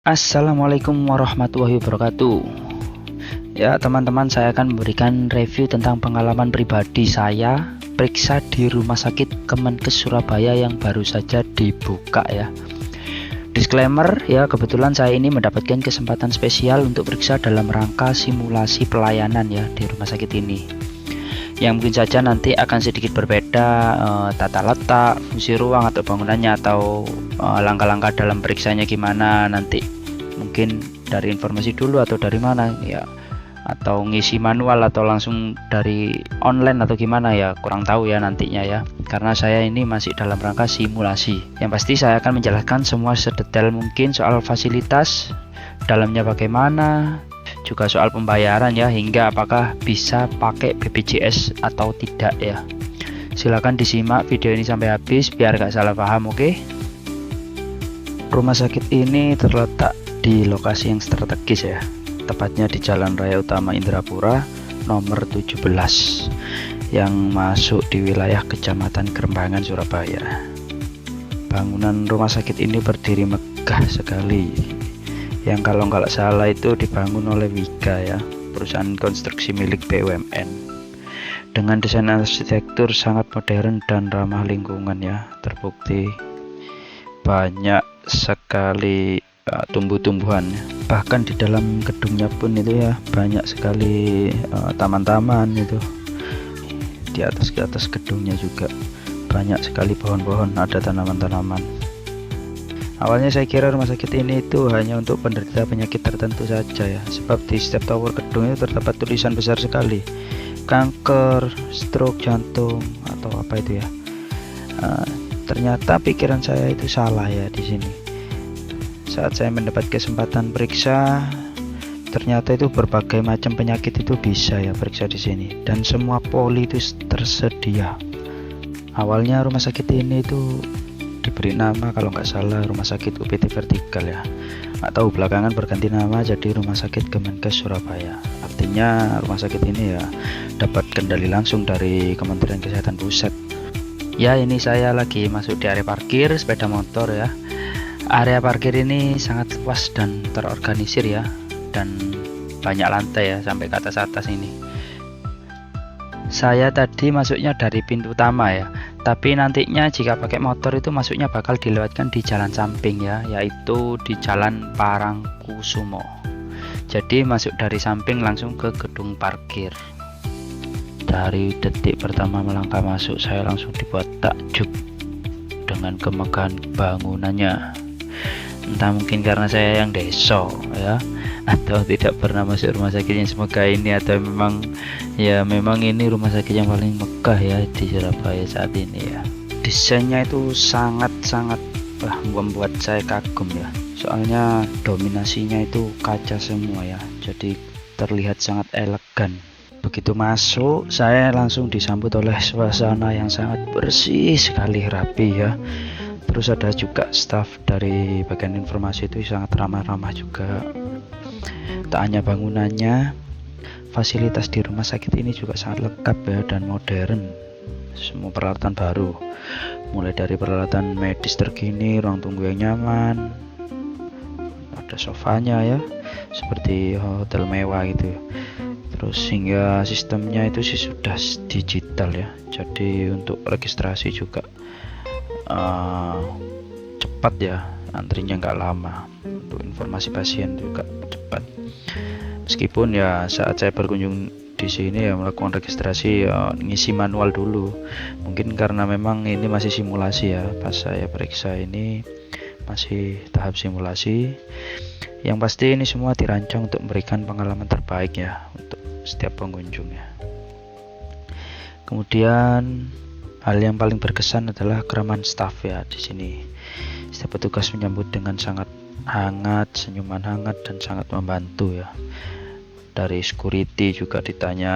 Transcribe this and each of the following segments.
Assalamualaikum warahmatullahi wabarakatuh. Ya teman-teman, saya akan memberikan review tentang pengalaman pribadi saya periksa di Rumah Sakit Kemenkes Surabaya yang baru saja dibuka ya. Disclaimer ya, kebetulan saya ini mendapatkan kesempatan spesial untuk periksa dalam rangka simulasi pelayanan ya di rumah sakit ini. Yang mungkin saja nanti akan sedikit berbeda tata letak, fungsi ruang atau bangunannya, atau langkah-langkah dalam periksanya gimana nanti, mungkin dari informasi dulu atau dari mana ya, atau ngisi manual atau langsung dari online atau gimana ya, kurang tahu ya nantinya ya, karena saya ini masih dalam rangka simulasi. Yang pasti saya akan menjelaskan semua sedetail mungkin soal fasilitas dalamnya bagaimana, juga soal pembayaran ya, hingga apakah bisa pakai BPJS atau tidak ya. Silahkan disimak video ini sampai habis biar gak salah paham, oke? Rumah sakit ini terletak di lokasi yang strategis ya, tepatnya di Jalan Raya Utama Indrapura nomor 17 yang masuk di wilayah Kecamatan Kerembangan, Surabaya. Bangunan rumah sakit ini berdiri megah sekali, yang kalau nggak salah itu dibangun oleh Wiga ya, perusahaan konstruksi milik BUMN, dengan desain arsitektur sangat modern dan ramah lingkungan ya. Terbukti banyak sekali tumbuh-tumbuhan, bahkan di dalam gedungnya pun itu ya banyak sekali taman-taman itu. Di atas gedungnya juga banyak sekali pohon-pohon, ada tanaman-tanaman. Awalnya saya kira rumah sakit ini itu hanya untuk penderita penyakit tertentu saja ya, sebab di setiap tower gedung itu terdapat tulisan besar sekali, kanker, stroke, jantung, atau apa itu ya. Ternyata pikiran saya itu salah ya di sini. Saat saya mendapat kesempatan periksa, ternyata itu berbagai macam penyakit itu bisa ya periksa di sini, dan semua poli itu tersedia. Awalnya rumah sakit ini itu diberi nama kalau nggak salah Rumah Sakit UPT Vertikal ya, atau belakangan berganti nama jadi Rumah Sakit Kemenkes Surabaya. Artinya rumah sakit ini ya dapat kendali langsung dari Kementerian Kesehatan Pusat. Ya, ini saya lagi masuk di area parkir sepeda motor ya. Area parkir ini sangat luas dan terorganisir ya, dan banyak lantai ya sampai ke atas ini. Saya tadi masuknya dari pintu utama ya, tapi nantinya jika pakai motor itu masuknya bakal dilewatkan di jalan samping ya, yaitu di Jalan Parangkusumo. Jadi masuk dari samping langsung ke gedung parkir. Dari detik pertama melangkah masuk, saya langsung dibuat takjub dengan kemegahan bangunannya. Entah mungkin karena saya yang deso ya, atau tidak pernah masuk rumah sakit yang semegah ini, atau memang ini rumah sakit yang paling megah ya di Surabaya saat ini ya. Desainnya itu sangat-sangat membuat saya kagum ya, soalnya dominasinya itu kaca semua ya, jadi terlihat sangat elegan. Begitu masuk, saya langsung disambut oleh suasana yang sangat bersih sekali, rapi ya. Terus ada juga staf dari bagian informasi itu sangat ramah-ramah juga. Tak hanya bangunannya, fasilitas di rumah sakit ini juga sangat lengkap ya dan modern. Semua peralatan baru, mulai dari peralatan medis terkini, ruang tunggu yang nyaman, ada sofanya ya, seperti hotel mewah gitu. Terus hingga sistemnya itu sih sudah digital ya, jadi untuk registrasi juga cepat ya, antrinya nggak lama. Untuk informasi pasien juga cepat. Meskipun ya saat saya berkunjung di sini ya melakukan registrasi ngisi manual dulu, mungkin karena memang ini masih simulasi ya, pas saya periksa ini masih tahap simulasi. Yang pasti ini semua dirancang untuk memberikan pengalaman terbaik ya untuk setiap pengunjungnya. Kemudian hal yang paling berkesan adalah keramahan staf ya di sini. Setiap petugas menyambut dengan sangat hangat, senyuman hangat dan sangat membantu ya. Dari security juga ditanya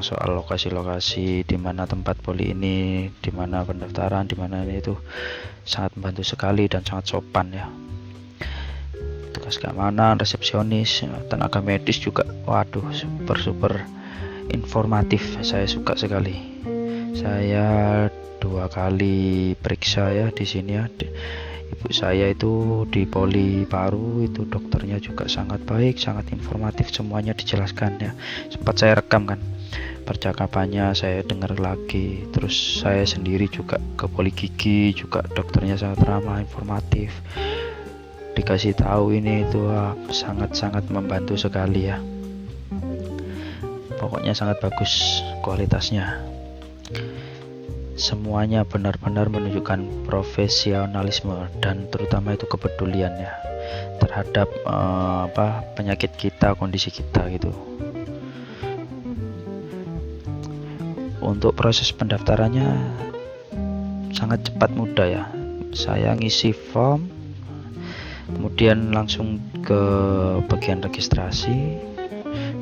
soal lokasi-lokasi di mana tempat poli ini, di mana pendaftaran, di mana ini, itu sangat membantu sekali dan sangat sopan ya. Petugas keamanan, resepsionis, tenaga medis juga, waduh super informatif, saya suka sekali. Saya 2 kali periksa ya di sini ya. Ibu saya itu di poli paru, itu dokternya juga sangat baik, sangat informatif, semuanya dijelaskan ya. Sempat saya rekam kan percakapannya, saya dengar lagi. Terus saya sendiri juga ke poli gigi, juga dokternya sangat ramah, informatif, dikasih tahu ini itu sangat-sangat membantu sekali ya. Pokoknya sangat bagus kualitasnya. Semuanya benar-benar menunjukkan profesionalisme dan terutama itu kepedulian ya terhadap penyakit kita, kondisi kita gitu. Untuk proses pendaftarannya sangat cepat, mudah ya. Saya ngisi form, kemudian langsung ke bagian registrasi,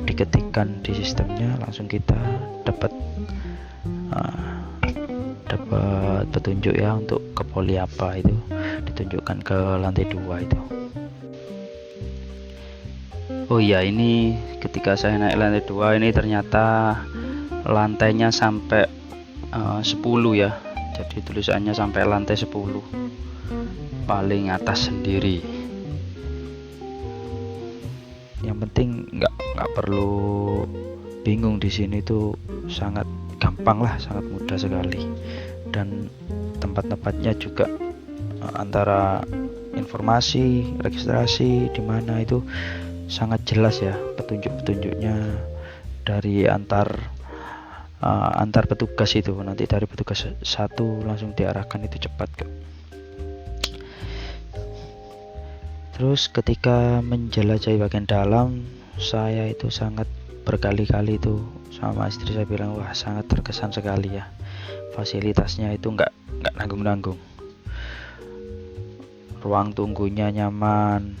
diketikkan di sistemnya, langsung kita dapat petunjuk ya untuk ke poli apa, itu ditunjukkan ke lantai 2 itu. Oh iya, ini ketika saya naik lantai 2 ini ternyata lantainya sampai 10 ya, jadi tulisannya sampai lantai 10 paling atas sendiri. Yang penting nggak perlu bingung, di sini tuh sangat gampang lah, sangat mudah sekali. Dan tempat-tempatnya juga antara informasi registrasi di mana itu sangat jelas ya, petunjuk-petunjuknya dari antar petugas itu. Nanti dari petugas satu langsung diarahkan, itu cepat kok. Terus ketika menjelajahi bagian dalam, saya itu sangat berkali-kali itu sama istri saya bilang, wah sangat terkesan sekali ya, fasilitasnya itu nggak nanggung-nanggung. Ruang tunggunya nyaman,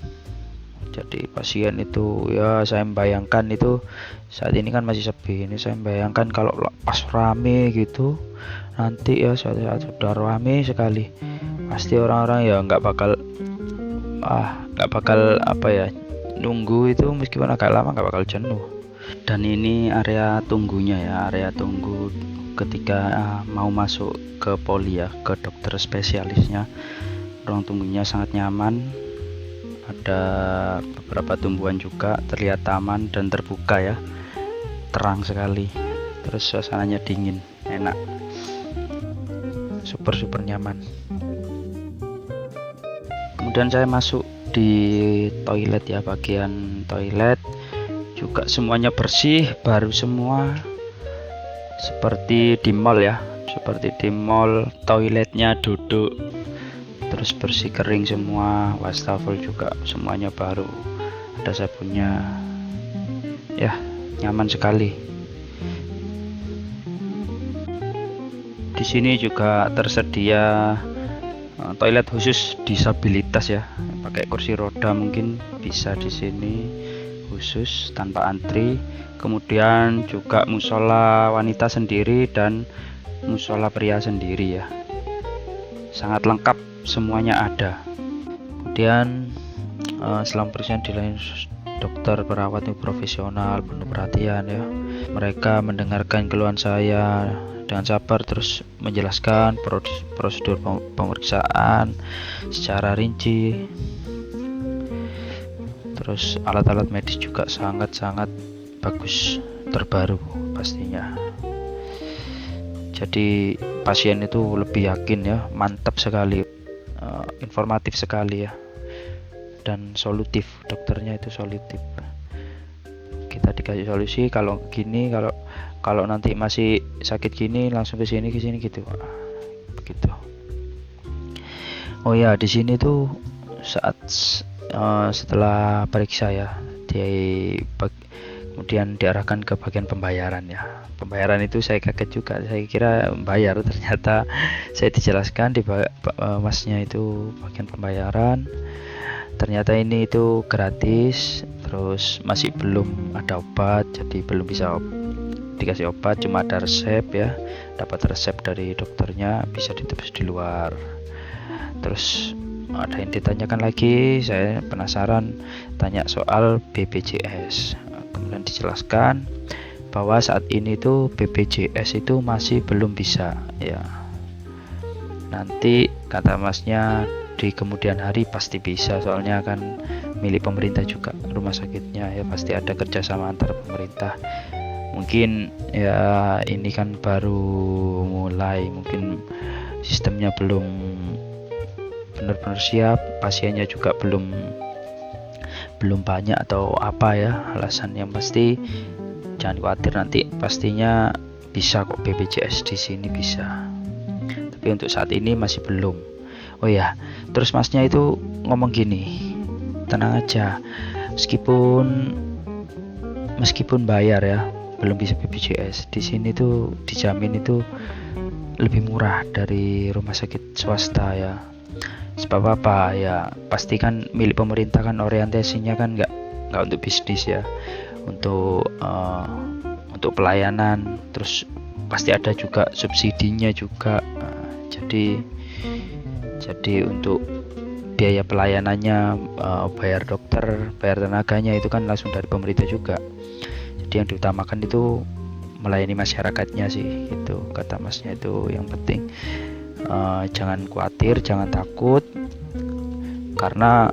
jadi pasien itu ya, saya membayangkan itu saat ini kan masih sepi, ini saya membayangkan kalau pas rame gitu nanti ya, saat sudah rame sekali pasti orang-orang ya nggak bakal nunggu itu, meskipun agak lama nggak bakal jenuh. Dan ini area tunggunya ya, area tunggu ketika mau masuk ke poli ya, ke dokter spesialisnya. Ruang tunggunya sangat nyaman, ada beberapa tumbuhan juga, terlihat taman dan terbuka ya, terang sekali. Terus suasananya dingin, enak, super nyaman. Kemudian saya masuk di toilet ya, bagian toilet juga semuanya bersih, baru semua, seperti di mall ya, seperti di mall. Toiletnya duduk, terus bersih kering semua, wastafel juga semuanya baru, ada sabunnya ya, nyaman sekali. Di sini juga tersedia toilet khusus disabilitas ya, pakai kursi roda mungkin bisa di sini, khusus tanpa antri. Kemudian juga musola wanita sendiri dan musola pria sendiri ya, sangat lengkap, semuanya ada. Kemudian selama persiapan dilayani dokter perawat itu profesional, penuh perhatian ya. Mereka mendengarkan keluhan saya dengan sabar, terus menjelaskan prosedur pemeriksaan secara rinci. Terus alat-alat medis juga sangat-sangat bagus, terbaru pastinya. Jadi pasien itu lebih yakin ya, mantap sekali, informatif sekali ya, dan solutif. Dokternya itu solutif, kita dikasih solusi, kalau gini, kalau nanti masih sakit gini langsung ke sini gitu, begitu. Oh ya, di sini tuh saat setelah periksa ya, kemudian diarahkan ke bagian pembayaran ya. Pembayaran itu saya kaget juga, saya kira bayar, ternyata saya dijelaskan di masnya itu bagian pembayaran, ternyata ini itu gratis. Terus masih belum ada obat, jadi belum bisa dikasih obat, cuma ada resep ya, dapat resep dari dokternya, bisa ditebus di luar. Terus ada yang ditanyakan lagi, saya penasaran, tanya soal BPJS. Kemudian dijelaskan bahwa saat ini tuh BPJS itu masih belum bisa ya. Nanti kata masnya di kemudian hari pasti bisa, soalnya kan milik pemerintah juga rumah sakitnya ya, pasti ada kerjasama antar pemerintah. Mungkin ya ini kan baru mulai, mungkin sistemnya belum benar-benar siap, pasiennya juga belum banyak atau apa ya alasan. Yang pasti jangan khawatir, nanti pastinya bisa kok BPJS di sini bisa, tapi untuk saat ini masih belum. Oh ya, terus masnya itu ngomong gini, tenang aja, meskipun bayar ya belum bisa BPJS, di sini tuh dijamin itu lebih murah dari rumah sakit swasta ya. Sebab apa ya, pasti kan milik pemerintah kan, orientasinya kan nggak untuk bisnis ya, untuk pelayanan, terus pasti ada juga subsidinya juga. Jadi untuk biaya pelayanannya, bayar dokter, bayar tenaganya itu kan langsung dari pemerintah juga. Jadi yang diutamakan itu melayani masyarakatnya sih, itu kata masnya, itu yang penting. Jangan khawatir, jangan takut, karena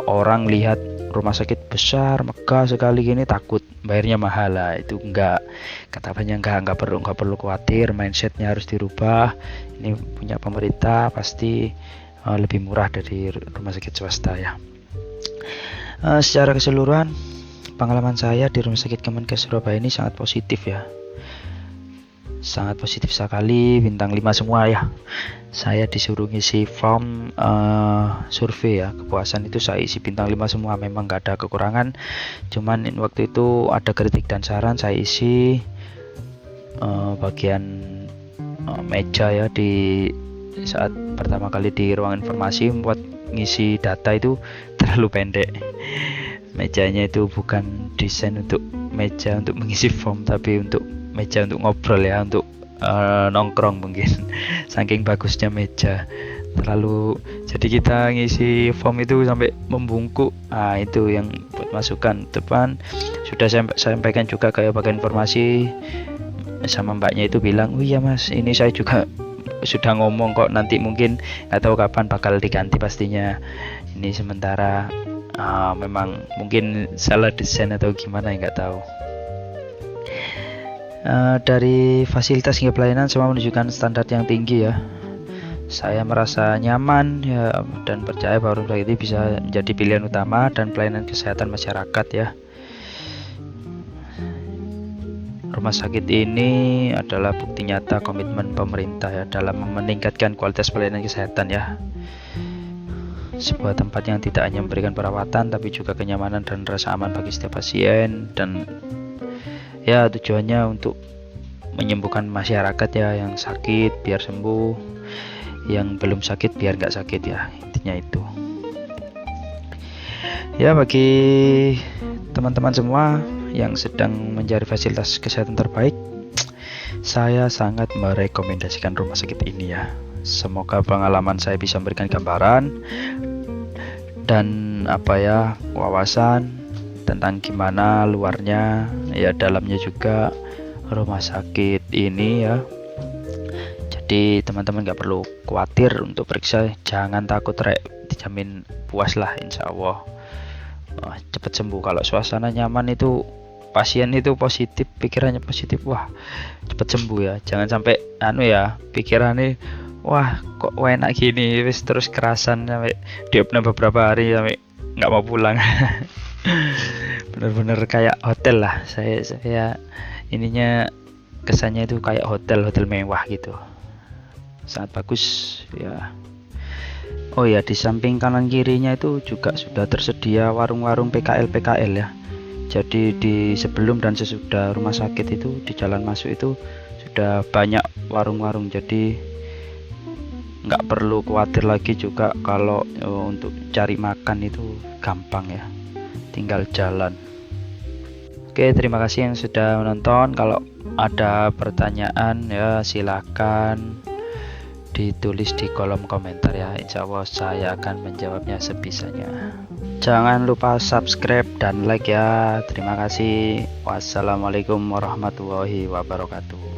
orang lihat rumah sakit besar megah sekali gini takut bayarnya mahal lah. Itu enggak, katanya enggak perlu khawatir, mindsetnya harus dirubah. Ini punya pemerintah, pasti lebih murah dari rumah sakit swasta ya. Secara keseluruhan pengalaman saya di rumah sakit Kemenkes Surabaya ini sangat positif ya, sangat positif sekali, bintang 5 semua ya. Saya disuruh ngisi form survei ya, kepuasan itu saya isi bintang 5 semua, memang gak ada kekurangan. Cuman waktu itu ada kritik dan saran, saya isi bagian meja ya, di saat pertama kali di ruang informasi buat ngisi data itu terlalu pendek. Mejanya itu bukan desain untuk meja untuk mengisi form, tapi untuk meja untuk ngobrol ya, untuk nongkrong mungkin. Saking bagusnya meja, jadi kita ngisi form itu sampai membungkuk. Itu yang buat masukan depan. Sudah saya sampaikan juga ke bagian informasi, sama mbaknya itu bilang, oh iya mas, ini saya juga sudah ngomong kok, nanti mungkin nggak tahu kapan bakal diganti pastinya. Ini sementara memang mungkin salah desain atau gimana, nggak tahu. Dari fasilitas hingga pelayanan semua menunjukkan standar yang tinggi ya. Saya merasa nyaman ya, dan percaya bahwa rumah sakit ini bisa menjadi pilihan utama dan pelayanan kesehatan masyarakat ya. Rumah sakit ini adalah bukti nyata komitmen pemerintah ya dalam meningkatkan kualitas pelayanan kesehatan ya. Sebuah tempat yang tidak hanya memberikan perawatan, tapi juga kenyamanan dan rasa aman bagi setiap pasien, dan ya tujuannya untuk menyembuhkan masyarakat ya, yang sakit biar sembuh, yang belum sakit biar nggak sakit ya, intinya itu ya. Bagi teman-teman semua yang sedang mencari fasilitas kesehatan terbaik, saya sangat merekomendasikan rumah sakit ini ya. Semoga pengalaman saya bisa memberikan gambaran dan wawasan tentang gimana luarnya ya, dalamnya juga rumah sakit ini ya. Jadi teman-teman gak perlu khawatir untuk periksa, jangan takut dijamin puas lah, insya Allah cepat sembuh. Kalau suasana nyaman itu, pasien itu positif, pikirannya positif, wah cepat sembuh ya. Jangan sampai pikirannya wah kok enak gini, terus kerasan sampai diopna beberapa hari sampai nggak mau pulang. Bener-bener kayak hotel lah, saya ininya kesannya itu kayak hotel mewah gitu, sangat bagus ya. Oh ya, di samping kanan kirinya itu juga sudah tersedia warung-warung PKL ya. Jadi di sebelum dan sesudah rumah sakit itu, di jalan masuk itu sudah banyak warung-warung, jadi nggak perlu khawatir lagi juga kalau untuk cari makan itu gampang ya, tinggal jalan. Oke, terima kasih yang sudah menonton. Kalau ada pertanyaan ya silakan ditulis di kolom komentar ya, insya Allah saya akan menjawabnya sebisanya. Jangan lupa subscribe dan like ya. Terima kasih. Wassalamualaikum warahmatullahi wabarakatuh.